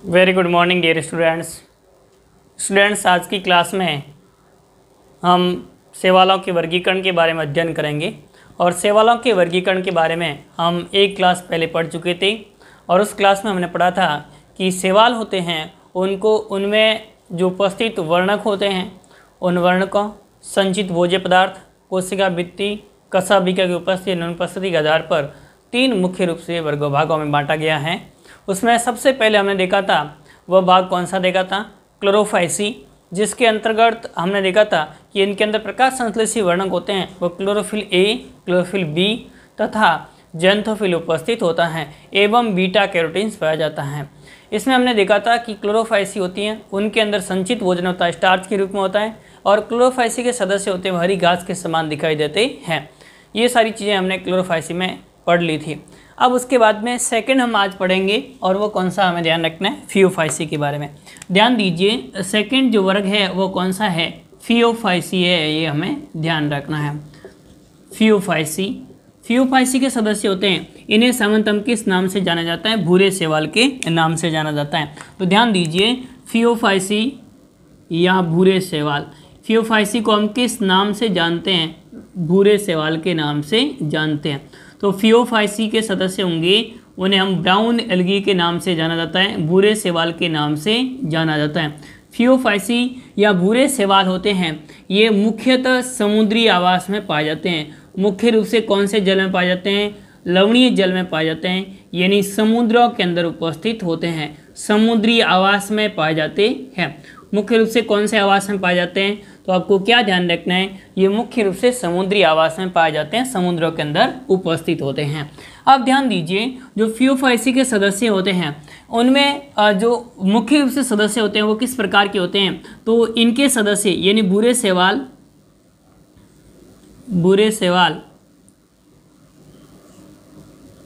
Very good morning dear students. आज की class में हम शैवालों के वर्गीकरण के बारे में अध्ययन करेंगे और शैवालों के वर्गीकरण के बारे में हम एक क्लास पहले पढ़ चुके थे और उस क्लास में हमने पढ़ा था कि शैवाल होते हैं उनमें जो उपस्थित वर्णक होते हैं उन वर्णकों, संचित भोज्य पदार्थ, कोशिका भित्ति, कशाभिका की उपस्थिति और अनुपस्थिति के आधार पर तीन मुख्य रूप से वर्ग भागों में बांटा गया है। उसमें सबसे पहले हमने देखा था वह भाग कौन सा देखा था, क्लोरोफाइसी, जिसके अंतर्गत हमने देखा था कि इनके अंदर प्रकाश संश्लेषी वर्णक होते हैं वो क्लोरोफिल ए, क्लोरोफिल बी तथा जेंथोफिल उपस्थित होता है एवं बीटा कैरोटीन्स पाया जाता है। इसमें हमने देखा था कि क्लोरोफाइसी होती हैं उनके अंदर संचित भोजन होता है, स्टार्च के रूप में होता है और क्लोरोफाइसी के सदस्य होते हैं हरी घास के समान दिखाई देते हैं। ये सारी चीज़ें हमने क्लोरोफाइसी में पढ़ ली थी। अब उसके बाद में सेकंड हम आज पढ़ेंगे और वो कौन सा हमें ध्यान रखना है, फियोफाइसी के बारे में ध्यान दीजिए। सेकंड जो वर्ग है वो कौन सा है, फियोफाइसी है, ये हमें ध्यान रखना है। फियोफाइसी के सदस्य होते हैं, इन्हें सामान्यतः किस नाम से जाना जाता है, भूरे शैवाल के नाम से जाना जाता है। तो ध्यान दीजिए, फियोफाइसी या भूरे शैवाल, फियोफाइसी को हम किस नाम से जानते हैं, भूरे शैवाल के नाम से जानते हैं। तो फियोफाइसी के सदस्य होंगे उन्हें हम ब्राउन एल्गी के नाम से जाना जाता है, भूरे शैवाल के नाम से जाना जाता है। फियोफाइसी या भूरे शैवाल होते हैं ये मुख्यतः समुद्री आवास में पाए जाते हैं। मुख्य रूप से कौन से जल में पाए जाते हैं, लवणीय जल में पाए जाते हैं, यानी समुद्रों के अंदर उपस्थित होते हैं, समुद्री आवास में पाए जाते हैं। मुख्य रूप से कौन से आवास में पाए जाते हैं, तो आपको क्या ध्यान रखना है, ये मुख्य रूप से समुद्री आवास में पाए जाते हैं, समुद्रों के अंदर उपस्थित होते हैं। अब ध्यान दीजिए, जो फियोफाइसी के सदस्य होते हैं उनमें जो मुख्य रूप से सदस्य होते हैं वो किस प्रकार के होते हैं, तो इनके सदस्य यानी भूरे शैवाल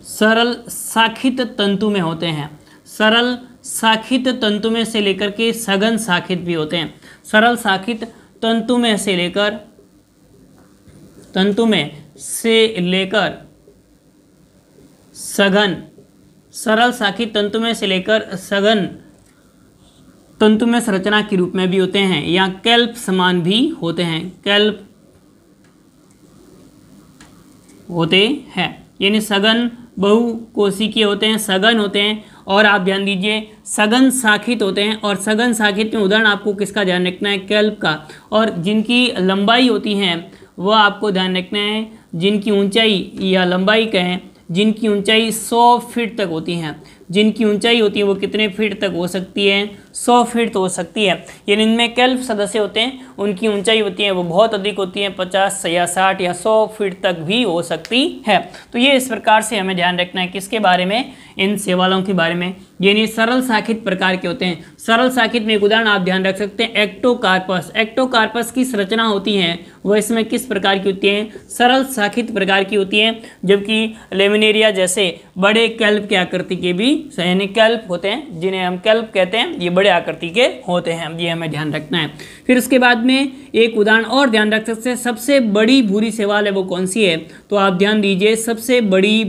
सरल शाखित तंतु में होते हैं। सरल शाखित तंतु में से लेकर के सघन शाखित भी होते हैं। सरल शाखित तंतु में से लेकर सघन, सरल शाखित तंतु में से लेकर सघन तंतु में संरचना के रूप में भी होते हैं या कैल्प समान भी होते हैं, कैल्प होते हैं, यानी सघन बहुकोशिकीय होते हैं, सघन होते हैं। और आप ध्यान दीजिए सघन शाखित होते हैं और सघन शाखित में उदाहरण आपको किसका ध्यान रखना है, कैल्प का। और जिनकी लंबाई होती है वह आपको ध्यान रखना है, जिनकी ऊंचाई या लंबाई कहें, जिनकी ऊंचाई 100 फीट तक होती हैं, जिनकी ऊंचाई होती है वो कितने फीट तक हो सकती है, 100 फीट तो हो सकती है। यानी इनमें कैल्प सदस्य होते हैं उनकी ऊंचाई होती है वो बहुत अधिक होती है, 50 या 60 या 100 फीट तक भी हो सकती है। तो ये इस प्रकार से हमें ध्यान रखना है किसके बारे में, इन शैवालों के बारे में। यानी सरल शाखित प्रकार के होते हैं। सरल शाखित में एक उदाहरण आप ध्यान रख सकते हैं, एक्टोकार्पस। एक्टोकार्पस की संरचना होती है वह इसमें किस प्रकार की होती है, सरल शाखित प्रकार की होती है, जबकि लेमिनेरिया जैसे बड़े कैल्प की आकृति के भी यानी कैल्प होते हैं, जिन्हें हम कैल्प कहते हैं, ये बड़े आकृति के होते हैं, ये हमें ध्यान रखना है। फिर उसके बाद में एक उदाहरण और ध्यान रख सकते हैं, सबसे बड़ी भूरी शैवाल है वो कौन सी है, तो आप ध्यान दीजिए सबसे बड़ी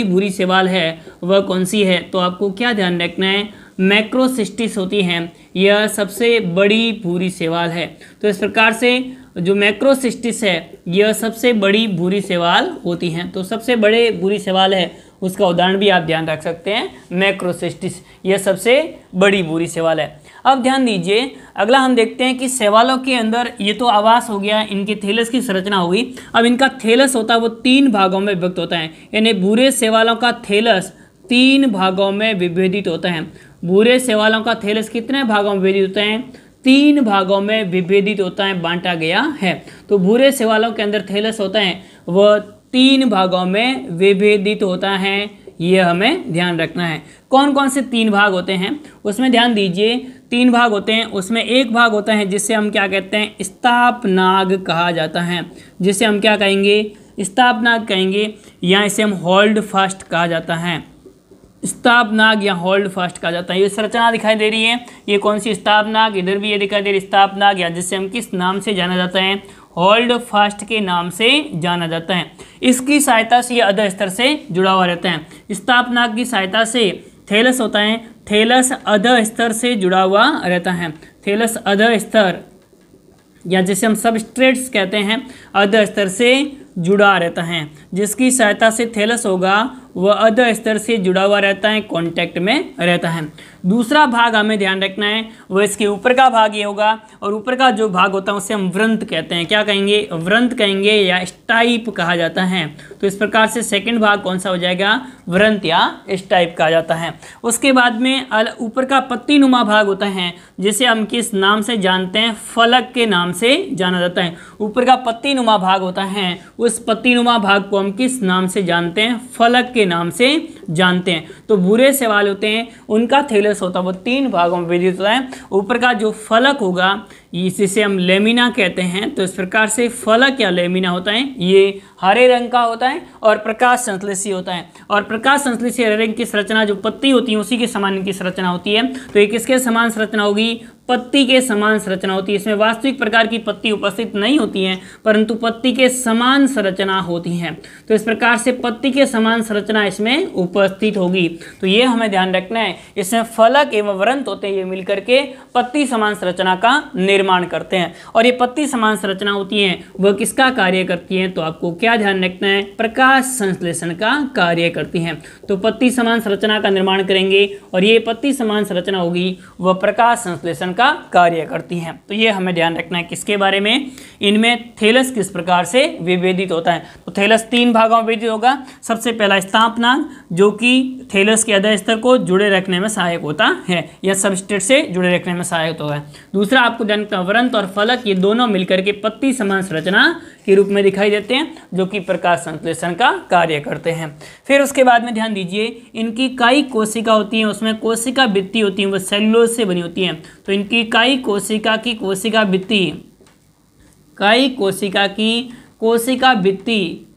भूरी शैवाल है वह कौन सी है, तो आपको क्या ध्यान रखना है, मैक्रोसिस्टिस होती हैं, यह सबसे बड़ी भूरी शैवाल है। तो इस प्रकार से जो मैक्रोसिस्टिस है यह सबसे बड़ी भूरी शैवाल होती हैं। तो सबसे बड़े भूरी शैवाल है उसका उदाहरण भी आप ध्यान रख सकते हैं, मैक्रोसिस्टिस, यह सबसे बड़ी भूरी शैवाल है। अब ध्यान दीजिए, अगला हम देखते हैं कि शैवालों के अंदर ये तो आवास हो गया, इनके थैलस की संरचना होगी। अब इनका थैलस होता है वो 3 भागों में विभक्त होता है, यानी भूरे शैवालों का थैलस 3 भागों में विभेदित होता है। भूरे शैवालों का थैलस कितने भागों में विभेदित होता है, 3 भागों में विभेदित होता है, बांटा गया है। तो भूरे शैवालों के अंदर थैलस होता है वह 3 भागों में विभेदित होता है, ये हमें ध्यान रखना है। कौन कौन से 3 भाग होते हैं उसमें ध्यान दीजिए, 3 भाग होते हैं। उसमें एक भाग होता है जिससे हम क्या कहते हैं, स्तापनाग कहा जाता है, जिसे हम क्या कहेंगे, स्तापनाग कहेंगे, या इसे हम होल्ड फास्ट कहा जाता है, स्तापनाग या होल्ड फास्ट कहा जाता है। ये संरचना दिखाई दे रही है, ये कौन सी, स्तापनाग, इधर भी ये दिखाई दे रही है स्तापनाग, या जिससे हम किस नाम से जाना जाता है, होल्ड फास्ट के नाम से जाना जाता है। इसकी सहायता से ये अधः स्तर से जुड़ा हुआ रहता है। स्तापनाग की सहायता से थैलस होता है, थैलस अधः स्तर से जुड़ा हुआ रहता है। थैलस अधः स्तर या जिसे हम सबस्ट्रेट्स कहते हैं, अधः स्तर से जुड़ा रहता है। जिसकी सहायता से थैलस होगा वह अधः स्तर से जुड़ा हुआ रहता है, कांटेक्ट में रहता है। दूसरा भाग हमें ध्यान रखना है वह इसके ऊपर का भाग ये होगा, और ऊपर का जो भाग होता है उसे हम व्रंत कहते हैं। क्या कहेंगे? व्रंत कहेंगे या स्टाइप कहा जाता है। तो इस प्रकार से सेकंड भाग कौन सा हो जाएगा? व्रंत या स्टाइप कहा जाता है। उसके बाद में ऊपर का पत्तीनुमा भाग होता है जिसे हम किस नाम से जानते हैं? फलक के नाम से जाना जाता है। ऊपर का पत्तीनुमा भाग होता है, उस पत्तीनुमा भाग को हम किस नाम से जानते हैं? फलक के नाम से जानते हैं। तो भूरे शैवाल होते हैं, उनका थैलस होता है वो 3 भागों में विभाजित होता है। ऊपर का जो फलक होगा इसे हम लेमिना कहते हैं। तो इस प्रकार से फलक या लेमिना होता है, ये हरे रंग का होता है और प्रकाश संश्लेषी होता है। और प्रकाश संश्लेषी हरे रंग की संरचना जो पत्ती होती है उसी के समान इनकी संरचना होती है। तो ये किसके समान संरचना होगी? पत्ती के समान संरचना होती है। इसमें वास्तविक प्रकार की पत्ती उपस्थित नहीं होती हैं, परंतु पत्ती के समान संरचना होती है। तो इस प्रकार से पत्ती के समान संरचना इसमें उपस्थित होगी। तो ये हमें ध्यान रखना है। इसमें फलक एवं व्रंत होते हैं, ये मिलकर के पत्ती समान संरचना का निर्माण करते हैं। और ये पत्ती समान संरचना होती है वह किसका कार्य करती है? तो आपको क्या ध्यान रखना है? प्रकाश संश्लेषण का कार्य करती हैं। तो पत्ती समान संरचना का निर्माण करेंगे और ये पत्ती समान संरचना होगी वह प्रकाश संश्लेषण का कार्य करती हैं। तो ये हमें ध्यान रखना है किसके बारे में? इनमें थैलस किस प्रकार से विभेदित होता है। तो थैलस 3 भागों में विभेदित होगा। सबसे पहला स्थापनांग जो कि थैलस के अधः स्तर को जुड़े रखने में सहायक होता है या सबस्ट्रेट से जुड़े रखने में सहायक होता है। दूसरा आपको ध्यान रखना, व्रंत और फलक ये दोनों मिलकर के पत्ती समान संरचना के रूप में दिखाई देते हैं जो कि प्रकाश संश्लेषण का कार्य करते हैं। फिर उसके बाद में ध्यान दीजिए, इनकी कई कोशिका होती हैं, उसमें कोशिका भित्ति होती है, वो सेलुलोज से बनी होती हैं। तो इनकी कई कोशिका की कोशिका भित्ति, कई कोशिका की कोशिका भित्ति,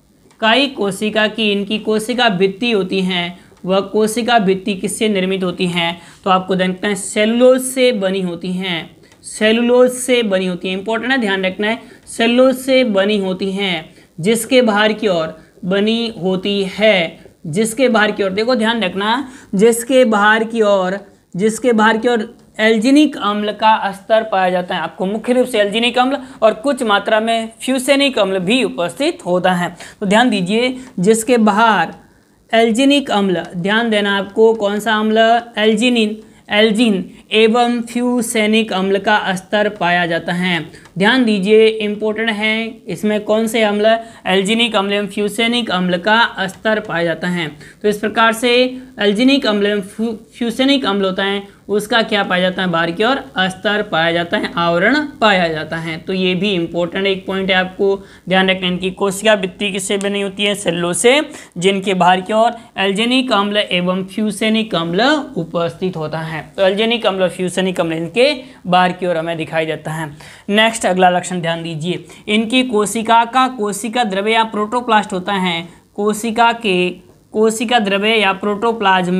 कई कोशिका की इनकी कोशिका भित्ति होती हैं, वह कोशिका भित्ति किससे निर्मित होती हैं? तो आपको देखना है सेलुलोज से बनी होती हैं। सेलुलोज से बनी होती है, इंपॉर्टेंट है, ध्यान रखना है। सेलुलोज से बनी होती हैं, जिसके बाहर की ओर बनी होती है, जिसके बाहर की ओर, देखो ध्यान रखना, जिसके बाहर की ओर एल्जिनिक अम्ल का स्तर पाया जाता है। आपको मुख्य रूप से एल्जिनिक अम्ल और कुछ मात्रा में फ्यूसेनिक अम्ल भी उपस्थित होता है। तो ध्यान दीजिए, जिसके बाहर एल्जिनिक अम्ल, ध्यान देना आपको, कौन सा अम्ल? एल्जिन एवं फ्यूसेनिक अम्ल का स्तर पाया जाता है। ध्यान दीजिए, इंपॉर्टेंट है, इसमें कौन से अम्ल? एल्जिनिक अम्ल एवं फ्यूसेनिक अम्ल का स्तर पाया जाता है। तो इस प्रकार से एल्जिनिक अम्ल एवं फ्यूसेनिक अम्ल होता है, उसका क्या पाया जाता है? बाहर की ओर स्तर पाया जाता है, आवरण पाया जाता है। तो ये भी इंपॉर्टेंट एक पॉइंट है, आपको ध्यान रखना। इनकी कोशिका भित्ति किससे बनी होती है? सेलुलोज से, जिनके बाहर की ओर एल्जिनिक अम्ल एवं फ्यूसेनिक अम्ल उपस्थित होता है। तो एल्जिनिक अम्ल और फ्यूसेनिक अम्ल इनके बाहर की ओर हमें दिखाई देता है। नेक्स्ट अगला लक्षण ध्यान दीजिए, इनकी कोशिका का कोशिका द्रव्य या प्रोटोप्लास्ट होता है। कोशिका के कोशिका द्रव्य या प्रोटोप्लाज्म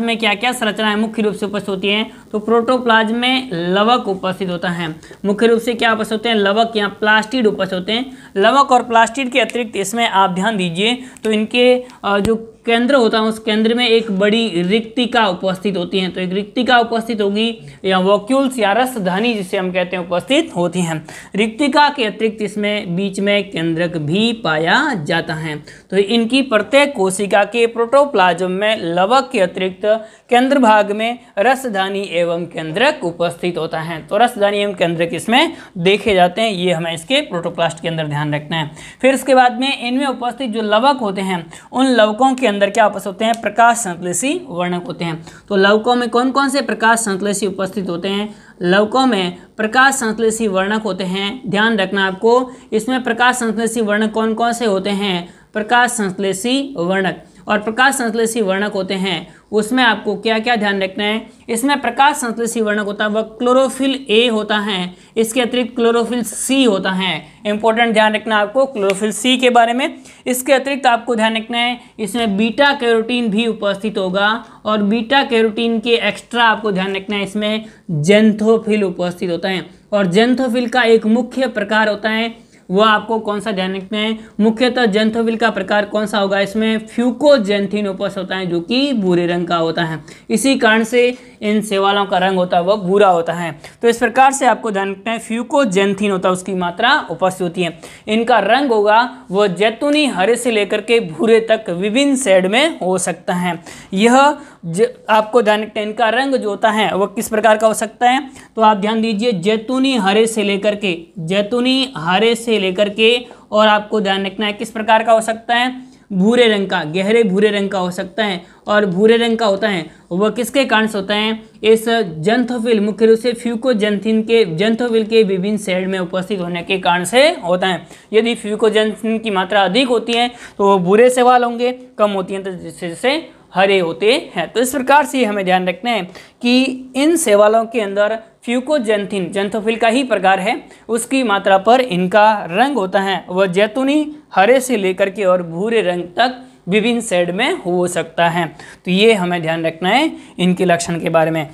में क्या क्या संरचनाएं मुख्य रूप से उपस्थित होती हैं? तो प्रोटोप्लाज्म में लवक उपस्थित होता है। मुख्य रूप से क्या उपस्थित होते हैं? लवक या प्लास्टिड उपस्थित होते हैं। लवक और प्लास्टिड के अतिरिक्त इसमें आप ध्यान दीजिए तो इनके जो केंद्र होता है उस केंद्र में एक बड़ी रिक्तिका उपस्थित होती हैं। तो एक रिक्तिका उपस्थित होगी या वॉक्यूल्स या रसधानी जिसे हम कहते हैं उपस्थित होती हैं। रिक्तिका के अतिरिक्त इसमें बीच में केंद्रक भी पाया जाता है। तो इनकी प्रत्येक कोशिका के प्रोटोप्लाज्म में लवक के अतिरिक्त केंद्र भाग में रसधानी एवं केंद्रक उपस्थित होता है। तो रसधानी एवं केंद्रक इसमें देखे जाते हैं, ये हमें इसके प्रोटोप्लास्ट के अंदर ध्यान रखना है। फिर उसके बाद में इनमें उपस्थित जो लवक होते हैं उन लवकों के अंदर क्या उपस्थित होते हैं? प्रकाश संश्लेषी वर्णक होते हैं। तो लवकों में कौन कौन से प्रकाश संश्लेषी उपस्थित होते हैं? लवकों में प्रकाश संश्लेषी वर्णक होते हैं। ध्यान रखना आपको, इसमें प्रकाश संश्लेषी वर्णक कौन कौन से होते हैं? प्रकाश संश्लेषी वर्णक, और प्रकाश संश्लेषी वर्णक होते हैं उसमें आपको क्या क्या ध्यान रखना है? इसमें प्रकाश संश्लेषी वर्णक होता है वह क्लोरोफिल ए होता है, इसके अतिरिक्त क्लोरोफिल सी होता है। इंपॉर्टेंट ध्यान रखना आपको क्लोरोफिल सी के बारे में। इसके अतिरिक्त आपको ध्यान रखना है इसमें बीटा कैरोटीन भी उपस्थित होगा, और बीटा कैरोटीन के एक्स्ट्रा आपको ध्यान रखना है इसमें जेंथोफिल उपस्थित होता है। और जेंथोफिल का एक मुख्य प्रकार होता है वह आपको कौन सा ध्यान रखना है, मुख्यतः ज़ैंथोफिल का प्रकार कौन सा होगा, इसमें फ्यूकोजैंथीन उपस्थित होता है जो कि भूरे रंग का होता है। इसी कारण से इन शैवालों का रंग होता है वह भूरा होता है। तो इस प्रकार से आपको ध्यान रखना है फ्यूकोजैंथीन होता है, उसकी मात्रा उपस्थित होती है। इनका रंग होगा वह जैतूनी हरे से लेकर के भूरे तक विभिन्न शेड में हो सकता है। यह आपको ध्यान रखना है, इनका रंग जो होता है वह किस प्रकार का हो सकता है, तो आप ध्यान दीजिए जैतूनी हरे से लेकर के, जैतूनी हरे से लेकर के, और आपको ध्यान रखना है किस प्रकार का हो सकता है, भूरे रंग का, गहरे भूरे रंग का हो सकता है। और भूरे रंग का होता है वह किसके कारण से होता है, इस ज़ैंथोफिल मुख्य रूप से फ्यूकोजैंथीन के, ज़ैंथोफिल के विभिन्न शेड में उपस्थित होने के कारण से होता है। यदि फ्यूकोजैंथीन की मात्रा अधिक होती है तो वो भूरे शैवाल होंगे, कम होती हैं तो जैसे हरे होते हैं। तो इस प्रकार से हमें ध्यान रखना है कि इन शैवालों के अंदर फ्यूकोजैंथीन ज़ैंथोफिल का ही प्रकार है, उसकी मात्रा पर इनका रंग होता है वह जैतूनी हरे से लेकर के और भूरे रंग तक विभिन्न शेड में हो सकता है। तो ये हमें ध्यान रखना है इनके लक्षण के बारे में।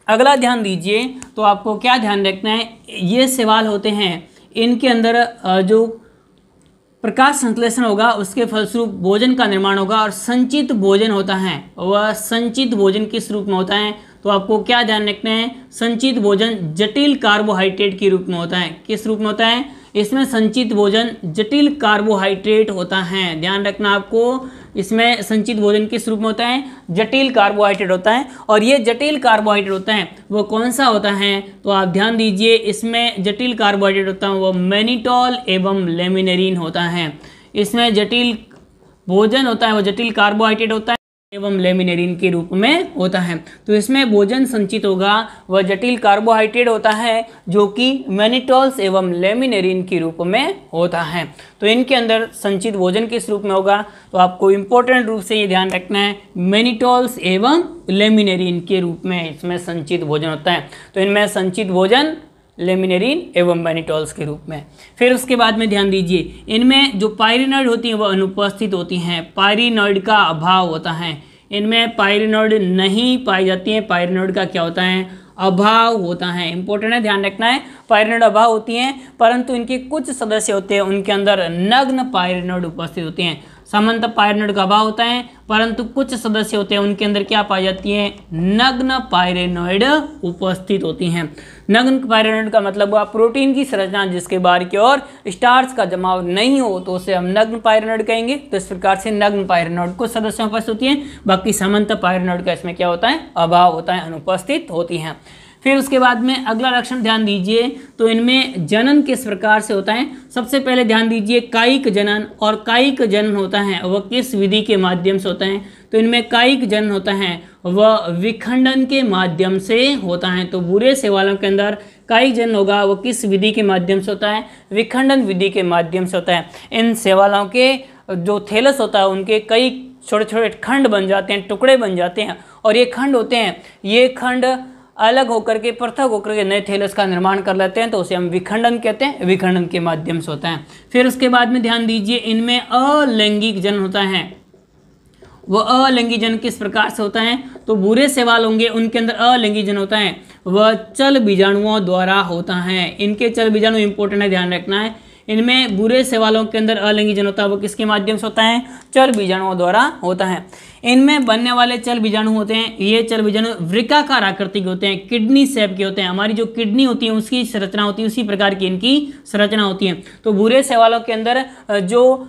अगला ध्यान दीजिए, तो आपको क्या ध्यान रखना है, ये शैवाल होते हैं इनके अंदर जो प्रकाश संश्लेषण होगा उसके फलस्वरूप भोजन का निर्माण होगा, और संचित भोजन होता है वह संचित भोजन किस रूप में होता है, तो आपको क्या ध्यान रखना है, संचित भोजन जटिल कार्बोहाइड्रेट के रूप में होता है। किस रूप में होता है, इसमें संचित भोजन जटिल कार्बोहाइड्रेट होता है। ध्यान रखना आपको, इसमें संचित भोजन किस रूप में होता है, जटिल कार्बोहाइड्रेट होता है। और ये जटिल कार्बोहाइड्रेट होता है वो कौन सा होता है, तो आप ध्यान दीजिए इसमें जटिल कार्बोहाइड्रेट होता है वो मैनिटोल एवं लेमिनेरिन होता है। इसमें जटिल भोजन होता है वो जटिल कार्बोहाइड्रेट होता है एवं लेमिनेरिन के रूप में होता है। तो इसमें भोजन संचित होगा वह जटिल कार्बोहाइड्रेट होता है जो कि मैनिटोल्स एवं लेमिनेरिन के रूप में होता है। तो इनके अंदर संचित भोजन किस रूप में होगा, तो आपको इंपॉर्टेंट रूप से ये ध्यान रखना है मैनिटोल्स एवं लेमिनेरिन के रूप में इसमें संचित भोजन होता है। तो इनमें संचित भोजन लेमिनेरिन एवं मैनिटोल्स के रूप में। फिर उसके बाद में ध्यान दीजिए इनमें जो पायरिनॉइड होती हैं वह अनुपस्थित होती हैं, पायरिनॉइड का अभाव होता है। इनमें पायरिनॉइड नहीं पाई जाती हैं, पायरिनॉइड का क्या होता है, अभाव होता है। इंपॉर्टेंट है, ध्यान रखना है, पायरिनॉइड अभाव होती हैं, परंतु इनके कुछ सदस्य होते हैं उनके अंदर नग्न पायरिनॉइड उपस्थित होते हैं। सामान्यतः पायरिनॉइड का अभाव होता है, परंतु कुछ सदस्य होते हैं उनके अंदर क्या पाई जाती है, नग्न पायरिनॉइड उपस्थित होती हैं। नग्न पायरिनॉइड का मतलब हुआ प्रोटीन की संरचना जिसके बाहर की ओर स्टार्च का जमाव नहीं हो तो उसे हम नग्न पायरिनॉइड कहेंगे। तो इस प्रकार से नग्न पायरिनॉइड कुछ सदस्य उपस्थित होती हैं, बाकी सामान्यतः पायरिनॉइड का इसमें क्या होता है, अभाव होता है, अनुपस्थित होती हैं। फिर उसके बाद में अगला लक्षण ध्यान दीजिए, तो इनमें जनन किस प्रकार से होता है। सबसे पहले ध्यान दीजिए कायिक जनन, और कायिक जनन होता है वह किस विधि के माध्यम से होता है, तो इनमें कायिक जनन होता है वह विखंडन के माध्यम से होता है। तो भूरे शैवालों के अंदर कायिक जनन होगा वह किस विधि के माध्यम से होता है, विखंडन विधि के माध्यम से होता है। इन शैवालों के जो थैलस होता है उनके कई छोटे छोटे खंड बन जाते हैं, टुकड़े बन जाते हैं, और ये खंड होते हैं, ये खंड अलग होकर के पृथक होकर के नए थैलस का निर्माण कर लेते हैं, तो उसे हम विखंडन कहते हैं, विखंडन के माध्यम से होता है। फिर उसके बाद में ध्यान दीजिए इनमें अलैंगिक जनन होता है। वह अलैंगिक जनन किस प्रकार से होता है, तो भूरे शैवाल होंगे उनके अंदर अलैंगिक जनन होता है वह चल बीजाणुओं द्वारा होता है। इनके चल बीजाणु इंपॉर्टेंट है, ध्यान रखना है। इनमें भूरे शैवालों के अंदर अलैंगिक जनन होता है वो किसके माध्यम से होता है, चल बीजाणुओं द्वारा होता है। इनमें बनने वाले चल बीजाणु होते हैं, ये चल बीजाणु वृक्काकार आकृति के होते हैं, किडनी शेप के होते हैं। हमारी जो किडनी होती है उसकी संरचना होती है, उसी प्रकार की इनकी संरचना होती है। तो भूरे शैवालों के अंदर जो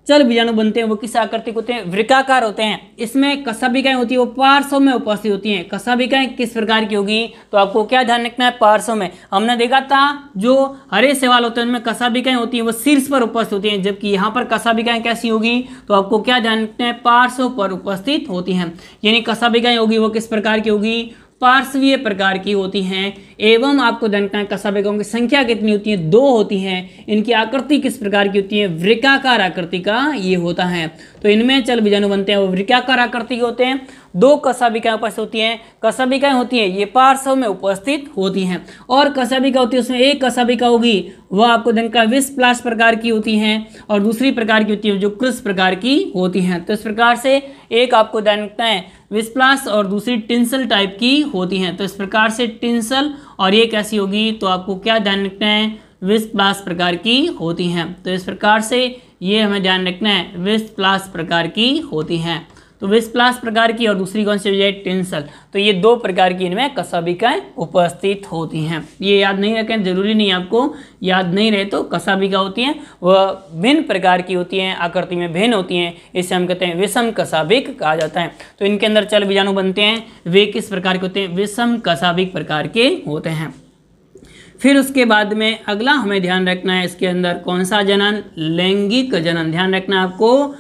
चल बीजाणु बनते हैं वो किस आकृतिक होते हैं, वृक्काकार होते हैं। इसमें कशाभिकाएं होती है वो पार्श्व में उपस्थित होती हैं। कशाभिकाएं किस प्रकार की होगी, तो आपको क्या ध्यान रखना है, पार्श्व में। हमने देखा था जो हरे शैवाल होते हैं उनमें कशाभिकाएं होती हैं वो शीर्ष पर उपस्थित होती हैं, जबकि यहाँ पर कशाभिकाएं कैसी होगी, तो आपको क्या ध्यान रखना है, पार्श्व पर उपस्थित होती हैं। यानी कशाभिकाएं होगी वो किस प्रकार की होगी, पार्श्वीय प्रकार की होती हैं। एवं आपको ध्यान रखना है कशाभिकाओं की संख्या कितनी होती है, 2 होती हैं। इनकी आकृति किस प्रकार की होती है, वृक्काकार आकृति का ये होता है। तो इनमें चल बीजाणु बनते हैं वो वृक्काकार आकृति के होते हैं। 2 कशाभिकाएं उपस्थित होती हैं। कशाभिकाएं होती हैं ये पार्श्व में उपस्थित होती हैं, और कशाभिका होती है उसमें एक कशाभिका होगी वह आपको ध्यान का विस्प्लास प्रकार की होती हैं, और दूसरी प्रकार की होती है जो क्रुस प्रकार की होती हैं। तो इस प्रकार से एक आपको ध्यान रखना है विस्प्लास और दूसरी टिंसल टाइप की होती हैं। तो इस प्रकार से टिंसल और ये कैसी होगी, तो आपको क्या ध्यान रखना है, विष प्रकार की होती हैं। तो इस प्रकार से ये हमें ध्यान रखना है, विष प्रकार की होती हैं। तो विष प्रकार की और दूसरी कौन सी हो जाए, टेंसल। तो ये दो प्रकार की इनमें कशाभिकाएं उपस्थित होती हैं। ये याद नहीं रखें, जरूरी नहीं आपको याद नहीं रहे तो कशाभिका होती हैं, वह भिन्न प्रकार की होती हैं, आकृति में भिन्न होती हैं, इसे हम कहते हैं विषम कशाभिक कहा जाता है। तो इनके अंदर चल बीजाणु बनते हैं, वे किस प्रकार के होते हैं, विषम कशाभिक प्रकार के होते हैं। फिर उसके बाद में अगला हमें ध्यान रखना है, इसके अंदर कौन सा जनन, लैंगिक जनन। ध्यान रखना है आपको,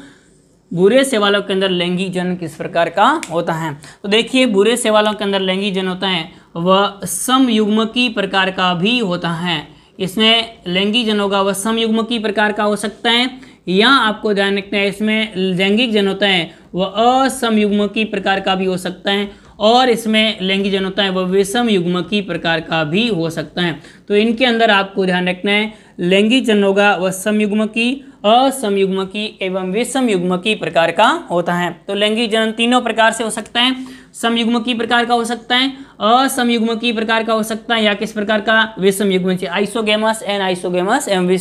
बुरे शैवालों के अंदर लैंगिक जनन किस प्रकार का होता है। तो देखिए, बुरे शैवालों के अंदर लैंगिक जनन होता है वह समयुग्मकी प्रकार का भी होता है। इसमें लैंगिक जनन होगा वह समयुग्मकी प्रकार का हो सकता है, या आपको ध्यान रखना है इसमें लैंगिक जनन होता है वह असमयुग्मकी प्रकार का भी हो सकता है, और इसमें लैंगिक जनन होता है वह विषम युग्मकी प्रकार का भी हो सकता है। तो इनके अंदर आपको ध्यान रखना है, लैंगिक जनन होगा वह समयुग्मकी, असमयुग्मकी एवं विषम युग्मकी प्रकार का होता है। तो लैंगिक जनन तीनों प्रकार से हो सकता है, समयुग्मकी प्रकार का हो सकता है, असमयुग्मकी प्रकार का हो सकता है, या किस प्रकार का, विषम युग्मकी, आइसोगेमस, एन आइसोगेमस एवं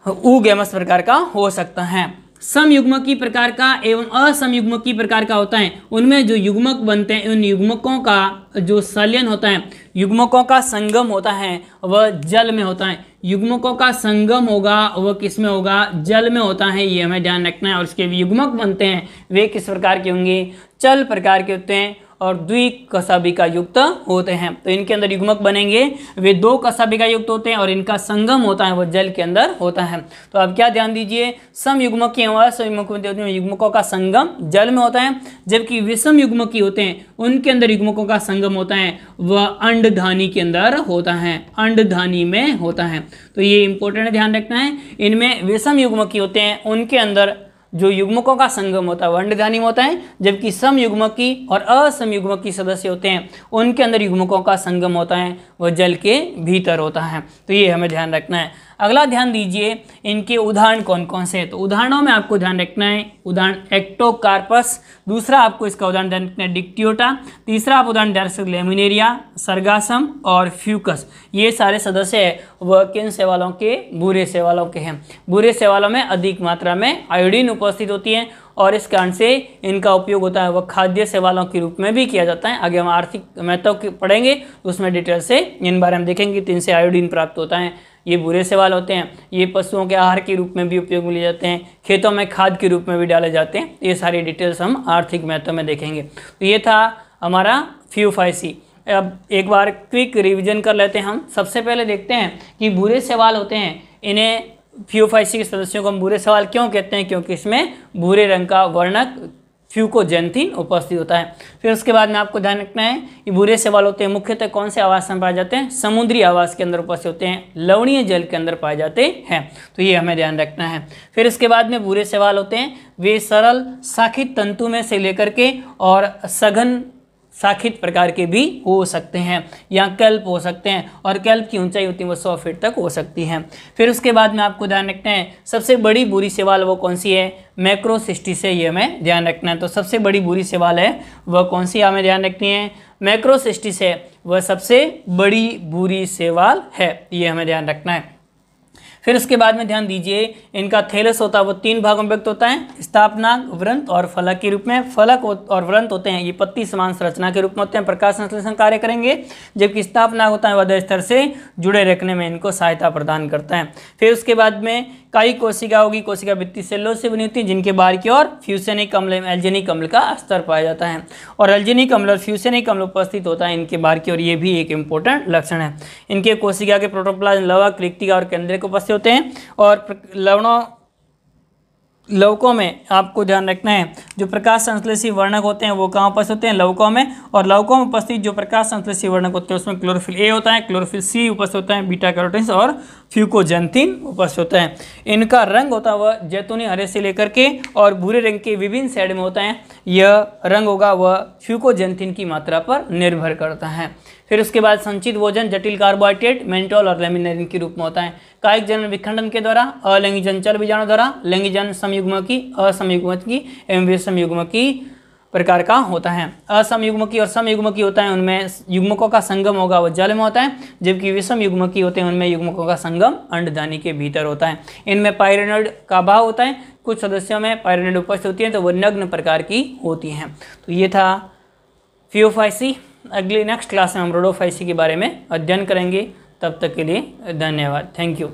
ऊगेमस प्रकार का हो सकता है। समयुग्मकी प्रकार का एवं असमयुग्मकी प्रकार का होता है, उनमें जो युग्मक बनते हैं उन युग्मकों का जो संलयन होता है, युग्मकों का संगम होता है वह जल में होता है। युग्मकों का संगम होगा वह किस में होगा, जल में होता है, ये हमें ध्यान रखना है। और इसके युग्मक बनते हैं वे किस प्रकार के होंगे, चल प्रकार के होते हैं और द्विकशाभिका युक्त होते हैं। तो इनके अंदर युग्मक बनेंगे वे दो कशाभिका युक्त होते हैं, और इनका संगम होता है वह जल के अंदर होता है। तो आप क्या ध्यान दीजिए, समयुग्मकी एवं असमयुग्मकी युग्मकों का संगम जल में होता है, जबकि विषम युग्मकी होते हैं उनके अंदर युग्मकों का संगम होता है वह अंडधानी के अंदर होता है, अंडधानी में होता है। तो ये इंपॉर्टेंट है, ध्यान रखना है। इनमें विषम युग्मकी होते हैं उनके अंदर जो युग्मकों का संगम होता है वह अंडधानी में होता है, जबकि समयुग्मकी और असमयुग्मकी सदस्य होते हैं उनके अंदर युग्मकों का संगम होता है वह जल के भीतर होता है। तो ये हमें ध्यान रखना है। अगला ध्यान दीजिए, इनके उदाहरण कौन कौन से हैं। तो उदाहरणों में आपको ध्यान रखना है, उदाहरण एक्टोकार्पस, दूसरा आपको इसका उदाहरण ध्यान रखना है डिक्टियोटा, तीसरा आप उदाहरण ध्यान रखना लेमिनेरिया, सरगासम और फ्यूकस। ये सारे सदस्य है वह किन शैवालों के, बुरे शैवालों के हैं। बुरे शैवालों में अधिक मात्रा में आयोडीन उपस्थित होती है, और इस कारण से इनका उपयोग होता है वह खाद्य शैवालों के रूप में भी किया जाता है। आगे हम आर्थिक महत्व पढ़ेंगे तो उसमें डिटेल से इन बारे में देखेंगे। तो इनसे आयोडीन प्राप्त होता है, ये बुरे शैवाल होते हैं। ये पशुओं के आहार के रूप में भी उपयोग में लिए जाते हैं, खेतों में खाद के रूप में भी डाले जाते हैं। ये सारी डिटेल्स हम आर्थिक महत्व में देखेंगे। तो ये था हमारा फ्यूफाइसी। अब एक बार क्विक रिवीजन कर लेते हैं हम। सबसे पहले देखते हैं कि बुरे शैवाल होते हैं, इन्हें फ्यूफाइसी के सदस्यों को हम बुरे शैवाल क्यों कहते हैं, क्योंकि इसमें भूरे रंग का वर्णक फ्यूकोजेंथिन उपस्थित होता है। फिर उसके बाद में आपको ध्यान रखना है कि बुरे शैवाल होते हैं मुख्यतः कौन से आवास में पाए जाते हैं, समुद्री आवास के अंदर उपस्थित होते हैं, लवणीय जल के अंदर पाए जाते हैं। तो ये हमें ध्यान रखना है। फिर उसके बाद में बुरे शैवाल होते हैं वे सरल शाखित तंतु में से लेकर के और सघन शाखित प्रकार के भी हो सकते हैं, या कैल्प हो सकते हैं, और कैल्प की ऊंचाई होती है वो 100 फीट तक हो सकती है। फिर उसके बाद में आपको ध्यान रखना है सबसे बड़ी बुरी शैवाल वो कौन सी है, मैक्रोसिस्टिस है, ये हमें ध्यान रखना है। तो सबसे बड़ी बुरी शैवाल है वह कौन सी हमें ध्यान रखनी है, मैक्रोसिस्टिस है, वह सबसे बड़ी बुरी शैवाल है, ये हमें ध्यान रखना है। फिर उसके बाद में ध्यान दीजिए इनका थैलस होता है वो 3 भागों में व्यक्त होता है, स्थापनांग, व्रंत और फलक के रूप में। फलक और व्रंत होते हैं ये पत्ती समान संरचना के रूप में होते हैं, प्रकाश संश्लेषण कार्य करेंगे, जबकि स्थापनांग होता है वह स्तर से जुड़े रखने में इनको सहायता प्रदान करता है। फिर उसके बाद में कई कोशिका होगी, कोशिका भित्ति सेलों से बनी होती है, जिनके बाहर की ओर फ्यूसेनिक अम्ल एल्जेनिक अम्ल का स्तर पाया जाता है, और एल्जेनिक अम्ल और फ्यूसेनिक अम्ल उपस्थित होता है इनके बाहर की ओर, ये भी एक इंपॉर्टेंट लक्षण है। इनके कोशिका के प्रोटोप्लाज्म लवक, रिक्तिका और केंद्रक उपस्थित होते हैं, और लवकों में आपको ध्यान रखना है जो प्रकाश संश्लेषी वर्णक होते हैं वो कहाँ उपस्थित होते हैं, लवकों में। और लवकों में उपस्थित जो प्रकाश संश्लेषी वर्णक होते हैं उसमें क्लोरोफिल ए होता है, क्लोरोफिल सी उपस्थित होता है, बीटा कैरोटीन और फ्यूकोजेंथिन उपस्थित होता है। इनका रंग होता है वह जैतूनी हरे से लेकर के और भूरे रंग के विभिन्न शेड में होता है। यह रंग होगा वह फ्यूकोजेंथिन की मात्रा पर निर्भर करता है। फिर उसके बाद संचित भोजन जटिल कार्बोहाइड्रेट, मेंटोल और लेमिनेरिन के रूप में होता है। कायिक जनन विखंडन के द्वारा, अलैंगिक जनन चल बीजाणु द्वारा, लैंगिक जनन समयुग्मकी, असमयुग्मकी एवं विषमयुग्मकी प्रकार का होता है। असमयुग्मकी और समयुग्मकी होता है, उनमें युग्मकों का संगम होगा वो जल में होता है, जबकि विषम युग्मकी होते हैं उनमें युग्मकों का संगम अंडदानी के भीतर होता है। इनमें पायरेनोइड का अभाव होता है, कुछ सदस्यों में पायरेनोइड उपस्थित होती है तो वो नग्न प्रकार की होती हैं। तो ये था फियोफाइसी। अगली नेक्स्ट क्लास में हम रोडोफाइसी के बारे में अध्ययन करेंगे। तब तक के लिए धन्यवाद। Thank you.